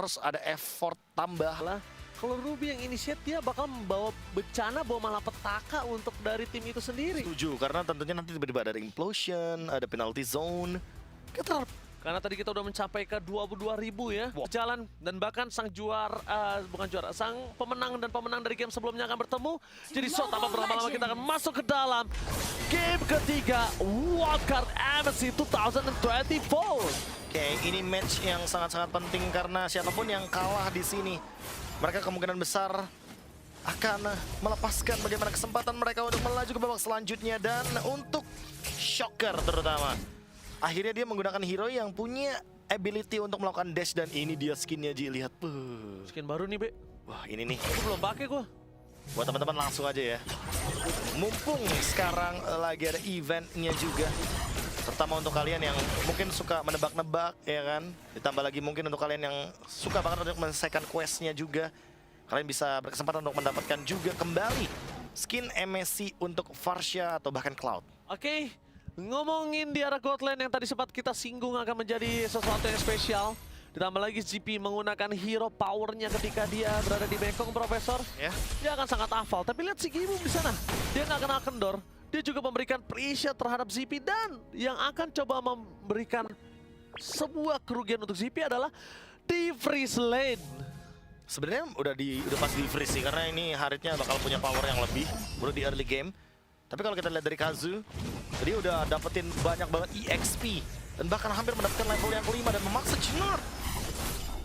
harus ada effort tambah lah. Kalau Ruby yang initiate, dia bakal membawa bencana, bawa malapetaka untuk dari tim itu sendiri. Setuju, karena tentunya nanti tiba-tiba ada implosion, ada penalty zone. Kita Karena tadi kita udah mencapai ke 22.000 ya jalan, dan bahkan sang sang pemenang dan pemenang dari game sebelumnya akan bertemu. Jadi tanpa berlama-lama kita akan masuk ke dalam game ketiga Wildcard MSC 2024. Oke, ini match yang sangat-sangat penting karena siapapun yang kalah di sini, mereka kemungkinan besar akan melepaskan bagaimana kesempatan mereka untuk melaju ke babak selanjutnya. Dan untuk Shocker terutama, akhirnya dia menggunakan hero yang punya ability untuk melakukan dash, dan ini dia skinnya, Ji. Lihat. Skin baru nih, Be. Wah, ini nih. Aku belum pakai gua. Buat teman-teman langsung aja ya. Mumpung sekarang lagi ada eventnya juga. Terutama untuk kalian yang mungkin suka menebak-nebak, ya kan. Ditambah lagi mungkin untuk kalian yang suka banget untuk menyelesaikan questnya juga. Kalian bisa berkesempatan untuk mendapatkan juga kembali skin MSC untuk Varsha atau bahkan Cloud. Oke, ngomongin di arah Godland yang tadi sempat kita singgung akan menjadi sesuatu yang spesial. Ditambah lagi GP menggunakan hero powernya ketika dia berada di Bengkong, Profesor. Ya. Dia akan sangat hafal, tapi lihat si Gibum di sana. Dia nggak kenal kendor. Dia juga memberikan pressure terhadap ZP, dan yang akan coba memberikan sebuah kerugian untuk ZP adalah di freeze lane. Sebenarnya udah pas di freeze sih, karena ini Haritnya bakal punya power yang lebih udah di early game. Tapi kalau kita lihat dari Kazu, dia udah dapetin banyak banget EXP dan bahkan hampir mendapatkan level yang kelima dan memaksa Jennard.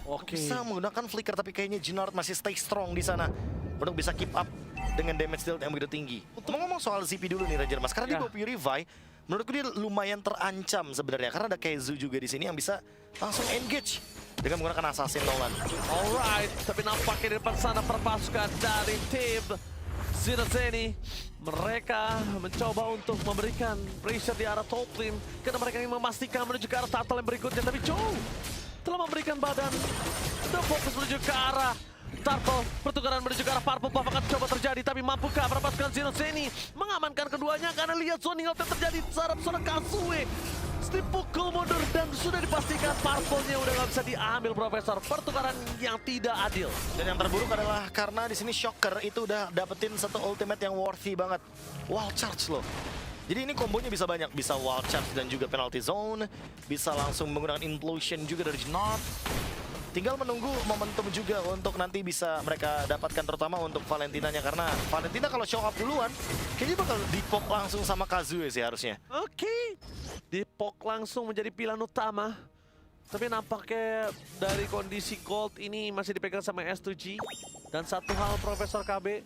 Oke. Bisa menggunakan flicker, tapi kayaknya Jennard masih stay strong di sana untuk bisa keep up dengan damage deal yang begitu tinggi. Ngomong soal ZP dulu nih, Ranger Mas, karena dia bawa Purify, menurutku dia lumayan terancam sebenarnya karena ada Kazu juga di sini yang bisa langsung engage dengan menggunakan Assassin Nolan. Alright, tapi nampaknya di depan sana perpasukan dari tim Zinazeni. Mereka mencoba untuk memberikan pressure di arah top lane karena mereka ingin memastikan menuju ke arah turtle yang berikutnya. Tapi Joe telah memberikan badan dan fokus menuju ke arah turtle. Pertukaran menuju ke arah purple buff akan coba terjadi, tapi mampukah perpasukan Zinazeni mengamankan keduanya? Karena lihat zoning out yang terjadi terhadap seorang Kasue. Dipukul mundur dan sudah dipastikan purple-nya udah nggak bisa diambil, Profesor. Pertukaran yang tidak adil. Dan yang terburuk adalah karena di sini Shocker itu udah dapetin satu ultimate yang worthy banget. Wild Charge loh. Jadi ini kombonya bisa banyak, bisa Wild Charge dan juga Penalty Zone, bisa langsung menggunakan Implosion juga dari Jennard. Tinggal menunggu momentum juga untuk nanti bisa mereka dapatkan, terutama untuk Valentinanya, karena Valentina kalau show up duluan kayaknya bakal dipok langsung sama Kazue sih harusnya. Oke, dipok langsung menjadi pilihan utama. Tapi nampaknya dari kondisi gold ini masih dipegang sama S2G. Dan satu hal, Profesor KB,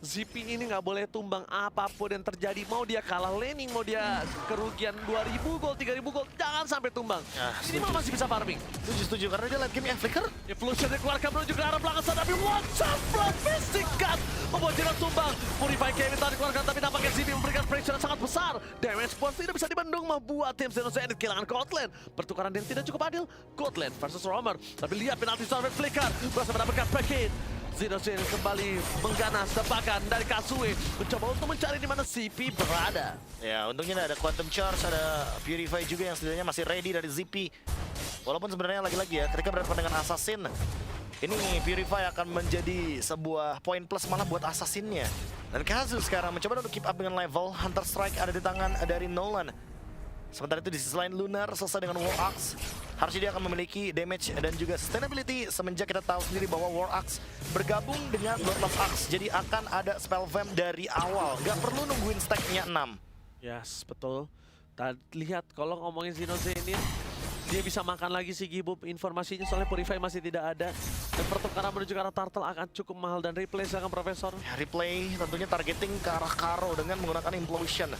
ZP ini nggak boleh tumbang apapun yang terjadi. Mau dia kalah laning, mau dia kerugian 2.000 gold, 3.000 gold, jangan sampai tumbang. Ini masih bisa farming. Setuju, karena dia late game yang flicker. Implosion dikeluarkan menuju ke arah belakang sana, tapi WhatsApp Blood Fistikat membuat dia tumbang. Purify Kevin tadi dikeluarkan, tapi nampaknya ZP memberikan pressure yang sangat besar. Damage point tidak bisa dibendung, membuat tim Zenith kehilangan Godland. Pertukaran yang tidak cukup adil, Godland versus Roamer. Tapi lihat penalti Storm Flicker, berhasil mendapatkan back-in. Zinazeni kembali mengganas tebakan dari Kasue, mencoba untuk mencari di mana CP berada. Ya, untungnya ada Quantum Charge, ada Purify juga yang setidaknya masih ready dari ZP. Walaupun sebenarnya lagi-lagi ya, ketika berhadapan dengan Assassin, ini Purify akan menjadi sebuah poin plus malah buat Assassinnya. Dan Kazu sekarang mencoba untuk keep up dengan level. Hunter Strike ada di tangan dari Nolan. Sementara itu di sisi lain Lunar selesai dengan War Axe. Harusnya dia akan memiliki damage dan juga sustainability semenjak kita tahu sendiri bahwa War Axe bergabung dengan Bloodlust Axe. Jadi akan ada spell vamp dari awal, nggak perlu nungguin stacknya 6. Yes, betul. Lihat kalau ngomongin Zinazeni, dia bisa makan lagi si Gibum. Informasinya soalnya Purify masih tidak ada. Dan pertukaran menuju ke arah turtle akan cukup mahal. Dan replay silakan, Profesor. Ya, replay tentunya targeting ke arah Karo dengan menggunakan Implosion.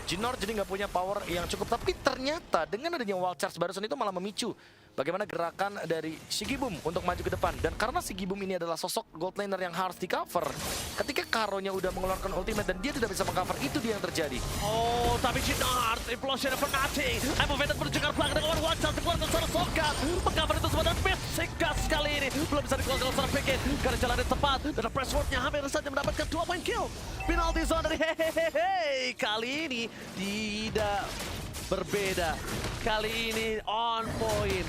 Jennard jadi nggak punya power yang cukup, tapi ternyata dengan adanya Wild Charge barusan itu malah memicu bagaimana gerakan dari Sigibum untuk maju ke depan. Dan karena Sigibum ini adalah sosok gold laner yang harus di cover, ketika Karonya udah mengeluarkan ultimate dan dia tidak bisa mengcover, itu dia yang terjadi. Oh, tapi Jennard, Implosion for nothing. I'm Vedat menuju ke arah belakang dengan Wild Charge dikeluarkan secara sokat. Mengcover itu semua dan Pesikas kali ini belum bisa dikeluarkan secara picket. Karena jalannya tepat dan press wordnya hampir saja mendapatkan 2 point kill. Penalty zone dari hehehe. Kali ini tidak berbeda. Kali ini on point.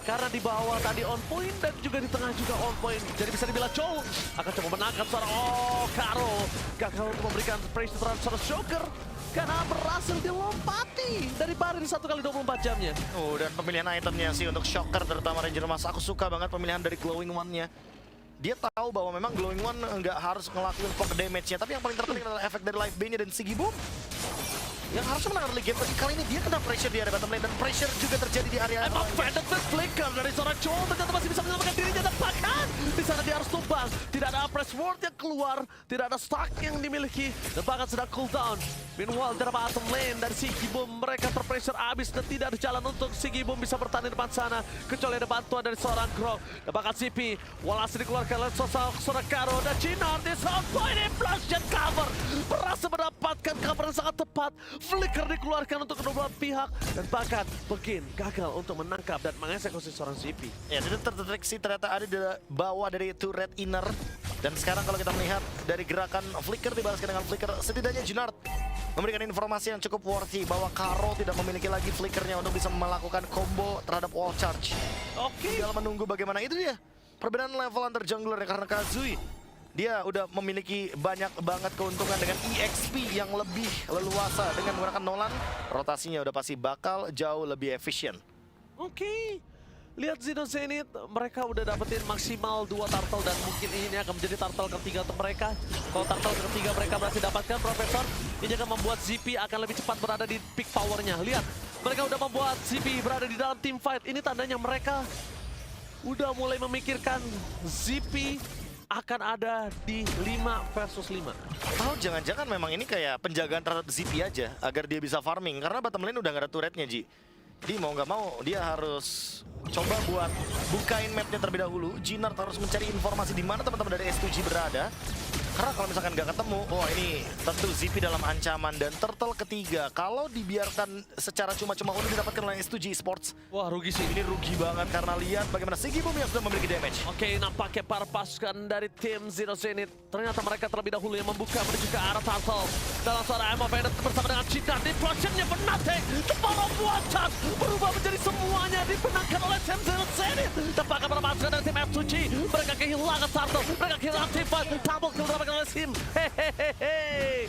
Karena di bawah tadi on point dan juga di tengah juga on point. Jadi bisa dibilang Joe akan coba menangkap seorang Karo. Gagal untuk memberikan pressure terhadap seorang Shocker. Karena berhasil dilompati dari barir 1 kali 24 jamnya. Oh, dan pemilihan itemnya sih untuk Shocker terutama Ranger Mas. Aku suka banget pemilihan dari Glowing One-nya. Dia tahu bahwa memang Glowing One nggak harus ngelakuin poke damage-nya, tapi yang paling terpenting adalah efek dari Life Bane-nya dan Sigi Boom yang harusnya menang early game, tapi kali ini dia kena pressure di area bottom lane dan pressure juga terjadi di area Emang Faded Flicker dari seorang Joel ternyata masih bisa menyelamatkan dirinya dan bahkan di sana dia harus tumbang. Tidak ada press ward yang keluar, tidak ada stack yang dimiliki dan bahkan sedang cooldown. Meanwhile dari bottom lane dari Sigi Boom mereka terpressure abis dan tidak ada jalan untuk Sigi Boom bisa bertahan di depan sana kecuali ada bantuan dari seorang Grog. Dan bahkan CP walhasil dikeluarkan oleh seorang Karo dan Chinar di sound point plus jet cover berhasil mendapatkan cover yang sangat tepat. Flicker dikeluarkan untuk kedua belah pihak dan bahkan Begin gagal untuk menangkap dan mengeksekusi seorang CP. Ya, jadi terdeteksi ternyata ada di bawah dari turret inner. Dan sekarang kalau kita melihat dari gerakan Flicker dibalaskan dengan Flicker, setidaknya Junard memberikan informasi yang cukup worthy bahwa Karo tidak memiliki lagi Flickernya untuk bisa melakukan combo terhadap wall charge. Oke. Tinggal menunggu bagaimana itu dia. Perbedaan level antar jungler karena Kazui dia udah memiliki banyak banget keuntungan dengan EXP yang lebih leluasa dengan menggunakan Nolan. Rotasinya udah pasti bakal jauh lebih efisien. Oke. Lihat Zeno Zenith, mereka udah dapetin maksimal 2 turtle dan mungkin ini akan menjadi turtle ketiga untuk mereka. Kalau turtle ketiga mereka berhasil dapatkan, Profesor, ini akan membuat ZP akan lebih cepat berada di peak powernya. Lihat, mereka udah membuat ZP berada di dalam team fight. Ini tandanya mereka udah mulai memikirkan ZP akan ada di 5 versus 5. Atau jangan-jangan memang ini kayak penjagaan terhadap ZP aja agar dia bisa farming. Karena bottom lane udah gak ada turretnya, Ji. Jadi mau nggak mau dia harus coba buat bukain mapnya terlebih dahulu. Jinard harus mencari informasi di mana teman-teman dari S2G berada. Karena kalau misalkan nggak ketemu, oh ini tentu ZP dalam ancaman. Dan turtle ketiga, kalau dibiarkan secara cuma-cuma udah didapatkan oleh S2G Esports. Wah, rugi sih. Ini rugi banget karena lihat bagaimana Sigi Boom yang sudah memiliki damage. Oke, nampaknya para pasukan dari tim Zero Zenith. Ternyata mereka terlebih dahulu yang membuka menuju ke arah Turtle. Dalam suara Emma Bennett bersama dengan Cita. Deplosionnya Fnatic. Kepala buatan berubah menjadi semuanya dimenangkan oleh tim Zero Zenith. Tepakan para pasukan dari tim S2G. Mereka kehilangan Turtle. Mereka kehilangan tim fight. Double kill didapatkan oleh Sim. Hehehe.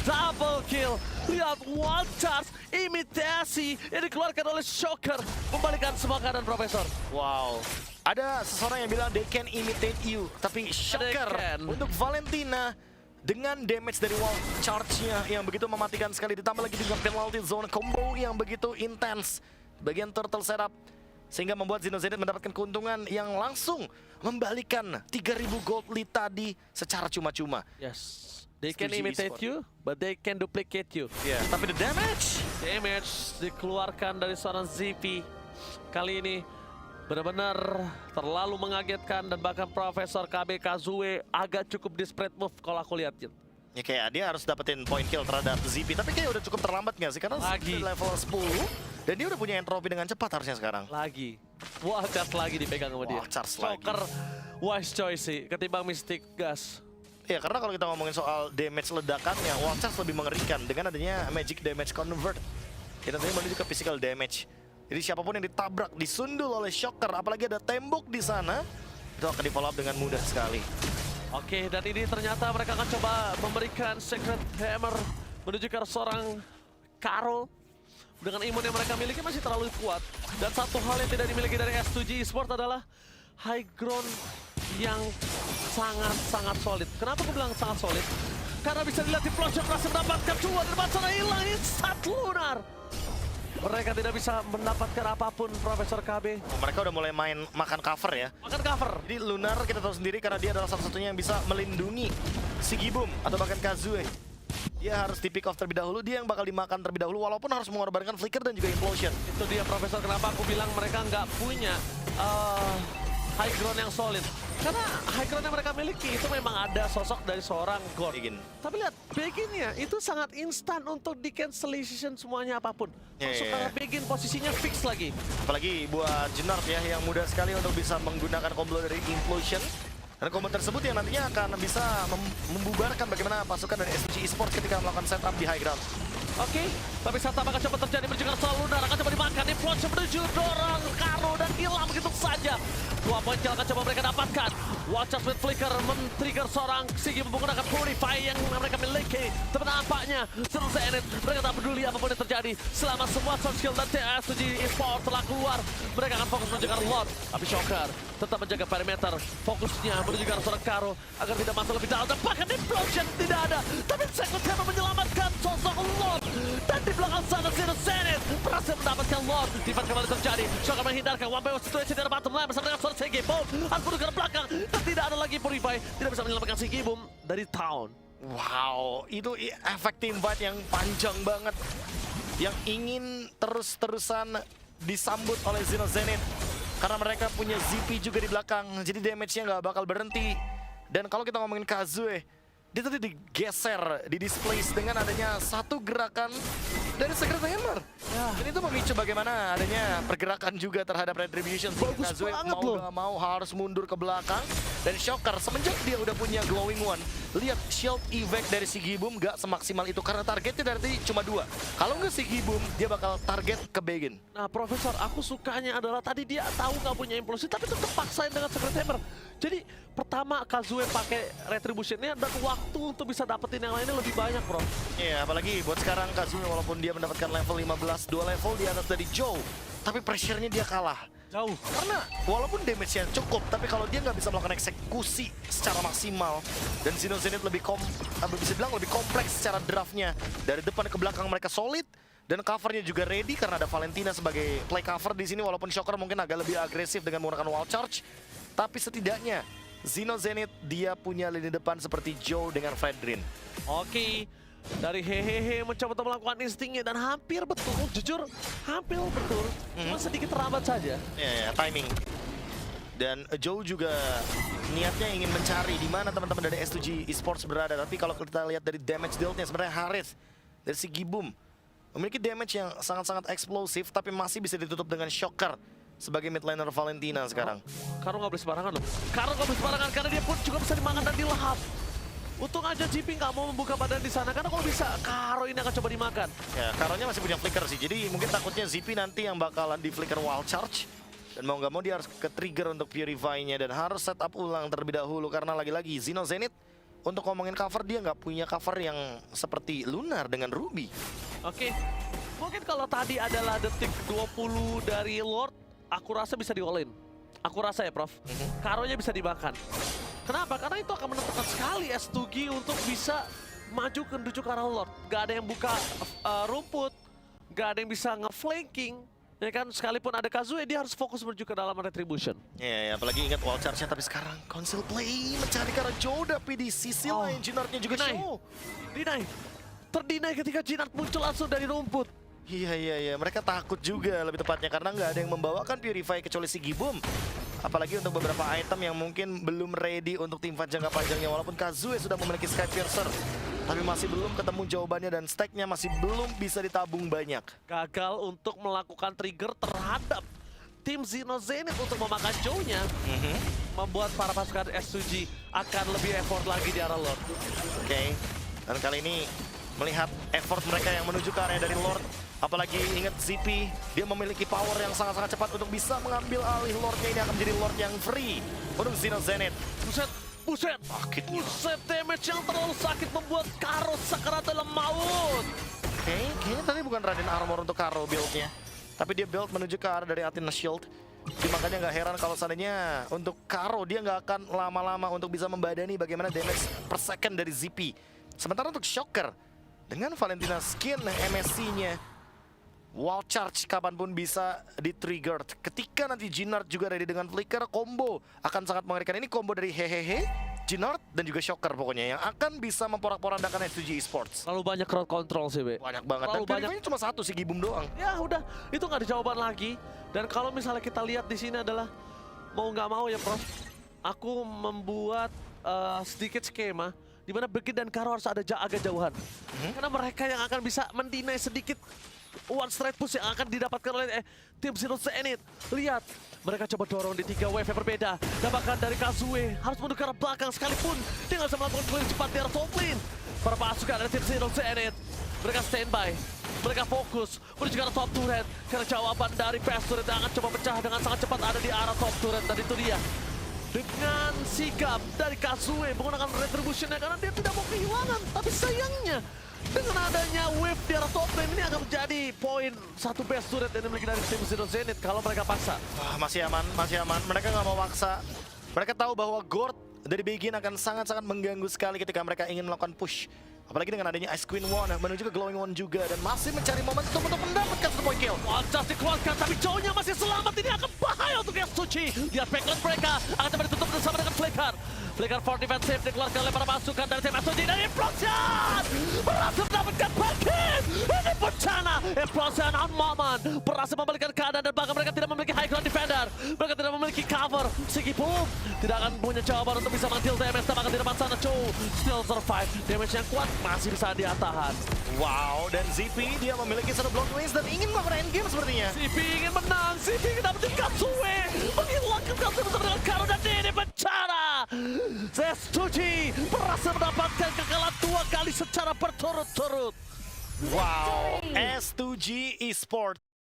Double kill. Lihat one charge. Imitasi yang dikeluarkan oleh Shocker. Membalikan semua keadaan Profesor. Wow. Ada seseorang yang bilang they can imitate you, tapi Shocker untuk Valentina dengan damage dari wall charge-nya yang begitu mematikan sekali, ditambah lagi dengan penalty zone combo yang begitu intens bagian turtle setup, sehingga membuat Zeno Zenith mendapatkan keuntungan yang langsung membalikan 3000 gold lead tadi secara cuma-cuma. Yes. They can S2G imitate Esport. you, but they can duplicate you. Yeah. Tapi the damage Damage dikeluarkan dari seorang ZP. Kali ini benar-benar terlalu mengagetkan dan bahkan Profesor KB Kazue agak cukup desperate move kalau aku lihat. ya kayak dia harus dapetin point kill terhadap ZP, tapi kayak udah cukup terlambat nggak sih? Karena Lagi. level 10 dan dia udah punya entropy dengan cepat harusnya sekarang. Lagi. Wah, charge lagi dipegang sama dia. Wah, charge lagi. Shocker wise choice sih ketimbang Mystic Gas. Ya karena kalau kita ngomongin soal damage ledakannya, Wall Charge lebih mengerikan dengan adanya Magic Damage Convert. Kita nantinya menuju ke physical damage. Jadi siapapun yang ditabrak, disundul oleh Shocker, apalagi ada tembok di sana, itu akan di-follow up dengan mudah sekali. Oke, dan ini ternyata mereka akan coba memberikan Secret Hammer menuju ke seorang Carol. Dengan imun yang mereka miliki masih terlalu kuat. Dan satu hal yang tidak dimiliki dari S2G Esports adalah high ground yang sangat-sangat solid. Kenapa aku bilang sangat solid? Karena bisa dilihat di Flash berhasil mendapatkan dua dan sana hilang instant lunar. Mereka tidak bisa mendapatkan apapun, Profesor KB. Mereka udah mulai main makan cover ya. Makan cover. Jadi Lunar kita tahu sendiri karena dia adalah satu-satunya yang bisa melindungi Sigi Boom atau bahkan Kazue. Dia harus di pick off terlebih dahulu, dia yang bakal dimakan terlebih dahulu walaupun harus mengorbankan Flicker dan juga Implosion. Itu dia, Profesor, kenapa aku bilang mereka nggak punya high ground yang solid. Karena high ground yang mereka miliki itu memang ada sosok dari seorang God. Begin. Tapi lihat, Beginnya itu sangat instan untuk di cancellation semuanya apapun. Masuk ke Begin posisinya fix lagi. Apalagi buat Junard ya yang mudah sekali untuk bisa menggunakan combo dari Implosion. Dan combo tersebut yang nantinya akan bisa membubarkan bagaimana pasukan dari S2G Esports ketika melakukan setup di high ground. Oke, tapi saat apa akan coba terjadi menuju ke arah Lunar, akan coba dimakan, Implosion menuju dorong Karo dan hilang begitu saja. 2 poin kill akan coba mereka dapatkan. Watchers with Flicker men-trigger seorang Sigi menggunakan Purify yang mereka miliki. Tapi nampaknya Zero Zenith, mereka tak peduli apapun yang terjadi. Selama semua soft skill dan TS7 Esports telah keluar, mereka akan fokus menuju ke arah Lord. Tapi Shocker tetap menjaga perimeter, fokusnya menuju ke arah seorang Karo agar tidak masuk lebih dalam. Dan bahkan Implosion tidak ada, tapi Second Hammer menyelamatkan sosok Lord. Dan di belakang sana Zero Zenith berhasil mendapatkan Lord. Defense kembali terjadi, Shocker menghindarkan 1v1 situasi dari bottom line bersama dengan seorang Sigi Boom. Harus menuju ke belakang, dan tidak ada lagi Purify, tidak bisa menyelamatkan Sigi Boom dari Town. Wow, itu efek team fight yang panjang banget. Yang ingin terus-terusan disambut oleh Zero Zenith. Karena mereka punya ZP juga di belakang, jadi damage-nya nggak bakal berhenti. Dan kalau kita ngomongin Kazue, dia tadi digeser, didisplace dengan adanya satu gerakan dari Secret Hammer. Dan itu memicu bagaimana adanya pergerakan juga terhadap Retribution. Bagus Kazue banget mau loh. gak mau harus mundur ke belakang. Dan Shocker semenjak dia udah punya Glowing One, lihat shield evac dari Sigi Boom gak semaksimal itu karena targetnya dari tadi cuma 2. Kalau nggak Sigi Boom, dia bakal target ke Begin. Nah, Profesor, aku sukanya adalah tadi dia tahu nggak punya implosi, tapi tetap paksain dengan Secret Hammer. Jadi, pertama Kazue pakai Retribution-nya dan waktu untuk bisa dapetin yang lainnya lebih banyak, bro. Iya, apalagi buat sekarang Kazue walaupun dia mendapatkan level 15, 2 level di atas dari Joe, tapi pressure-nya dia kalah. Jauh. Karena walaupun damage-nya cukup, tapi kalau dia nggak bisa melakukan eksekusi secara maksimal, dan Zero Zenith bisa bilang lebih kompleks secara draftnya. Dari depan ke belakang mereka solid, dan covernya juga ready karena ada Valentina sebagai play cover di sini. Walaupun Shocker mungkin agak lebih agresif dengan menggunakan wall charge, tapi setidaknya Zero Zenith dia punya lini depan seperti Joe dengan Fredrin. Oke. Dari hehehe mencoba untuk melakukan instingnya dan hampir betul, jujur hampir betul, cuma sedikit terlambat saja. Ya, timing. Dan Joe juga niatnya ingin mencari di mana teman-teman dari S2G Esports berada. Tapi kalau kita lihat dari damage dealt-nya sebenarnya Harith dari Sigi Boom memiliki damage yang sangat-sangat eksplosif, tapi masih bisa ditutup dengan Shocker sebagai mid laner Valentina sekarang. Karo nggak boleh sembarangan loh. Karo nggak boleh sembarangan karena dia pun juga bisa dimakan dan dilahap. Untung aja GP nggak mau membuka badan di sana, karena kalau bisa Karo ini akan coba dimakan. Ya, Karonya masih punya flicker sih, jadi mungkin takutnya ZP nanti yang bakalan di flicker wall charge. Dan mau nggak mau dia harus ke-trigger untuk Purify-nya dan harus setup ulang terlebih dahulu. Karena lagi-lagi Zero Zenith untuk ngomongin cover, dia nggak punya cover yang seperti Lunar dengan Ruby. Oke, mungkin kalau tadi adalah detik 20 dari Lord, aku rasa bisa di-all-in. Aku rasa ya, Prof. Karonya bisa dimakan. Kenapa? Karena itu akan menentukan sekali S2G untuk bisa maju ke menuju ke arah Lord. Gak ada yang buka rumput, gak ada yang bisa nge-flanking. Ya kan, sekalipun ada Kazue, dia harus fokus menuju ke dalam Retribution. Ya, apalagi ingat wall charge-nya, tapi sekarang Council Play mencari karena Joe, tapi di sisi lain Jinardnya juga show. Deny. Terdinai ketika Jinard muncul langsung dari rumput. Iya, mereka takut juga lebih tepatnya karena nggak ada yang membawakan Purify kecuali Sigi Boom. Apalagi untuk beberapa item yang mungkin belum ready untuk tim fight jangka panjangnya. Walaupun Kazue sudah memiliki Sky Piercer, tapi masih belum ketemu jawabannya dan stacknya masih belum bisa ditabung banyak. Gagal untuk melakukan trigger terhadap tim Zero Zenith untuk memakan Joe-nya. Membuat para pasukan S2G akan lebih effort lagi di arah Lord. Oke. Dan kali ini melihat effort mereka yang menuju ke area dari Lord. Apalagi ingat ZP, dia memiliki power yang sangat-sangat cepat untuk bisa mengambil alih Lordnya. Ini akan menjadi Lord yang free untuk Zero Zenith. Buset, damage yang terlalu sakit membuat Karo sakarat dalam maut. Oke, kayaknya tadi bukan Raden Armor untuk Karo build-nya. Tapi dia build menuju ke arah dari Athena Shield. Jadi makanya nggak heran kalau seandainya untuk Karo, dia nggak akan lama-lama untuk bisa membadani bagaimana damage per second dari ZP. Sementara untuk Shocker, dengan Valentina skin MSC-nya, wall charge kapanpun bisa di-trigger. Ketika nanti Jinard juga ready dengan flicker, combo akan sangat mengerikan. Ini combo dari hehehe, Jinard, dan juga Shocker pokoknya yang akan bisa memporak-porandakan S2G Esports. Terlalu banyak crowd control sih, Be. Banyak banget, Terlalu dan Purify cuma satu sih, Gibum doang. Ya udah, itu nggak ada jawaban lagi. Dan kalau misalnya kita lihat di sini adalah, mau nggak mau ya, Prof, aku membuat sedikit skema di mana Begin dan Karo harus ada agak jauhan. Karena mereka yang akan bisa mendinai sedikit one straight push yang akan didapatkan oleh tim Zero Zenith. Lihat, mereka coba dorong di 3 wave yang berbeda. Dan bahkan dari Kazue harus menuju ke arah belakang sekalipun dia nggak bisa melakukan clear cepat di arah top lane. Para pasukan dari tim Zero Zenith Mereka standby, mereka fokus menuju ke arah top turret. Karena jawaban dari Fast Turret yang akan coba pecah dengan sangat cepat ada di arah top turret. Dan itu dia. Dengan sigap dari Kazue menggunakan retribution-nya karena dia tidak mau kehilangan. Tapi sayangnya, dengan adanya wave di arah top lane ini akan menjadi poin satu best turret yang dimiliki dari tim Zero Zenith kalau mereka paksa. Wah, masih aman, masih aman. Mereka nggak mau maksa. Mereka tahu bahwa Gord dari Begin akan sangat-sangat mengganggu sekali ketika mereka ingin melakukan push. Apalagi dengan adanya Ice Queen One menuju ke Glowing One juga. Dan masih mencari momentum untuk mendapatkan satu point kill. Wajah dikeluarkan tapi jauhnya masih selamat. Ini akan bahaya untuk Yasuchi. Lihat backline mereka akan coba ditutup bersama dengan Flicker. Flicker for defensive dikeluarkan oleh para pasukan dari tim Yasuchi. Dan Implosion berhasil mendapatkan Bakin. Ini bencana. Implosion on moment berhasil membalikan keadaan dan bahkan mereka tidak memiliki high ground defender. Mereka tidak memiliki cover. Sigi Boom tidak akan punya jawaban untuk bisa mentil damage. Bahkan di depan sana Cho still survive. Damage yang kuat masih bisa dia tahan. Wow, dan ZP dia memiliki satu block wins dan ingin melakukan endgame sepertinya. CP ingin menang, CP ingin dapetin Katsue, menghilangkan Katsue bersama dengan Karo dan ini bencana. Zestuji berhasil mendapatkan kekalahan 2 kali secara berturut-turut. Wow, S2G Esports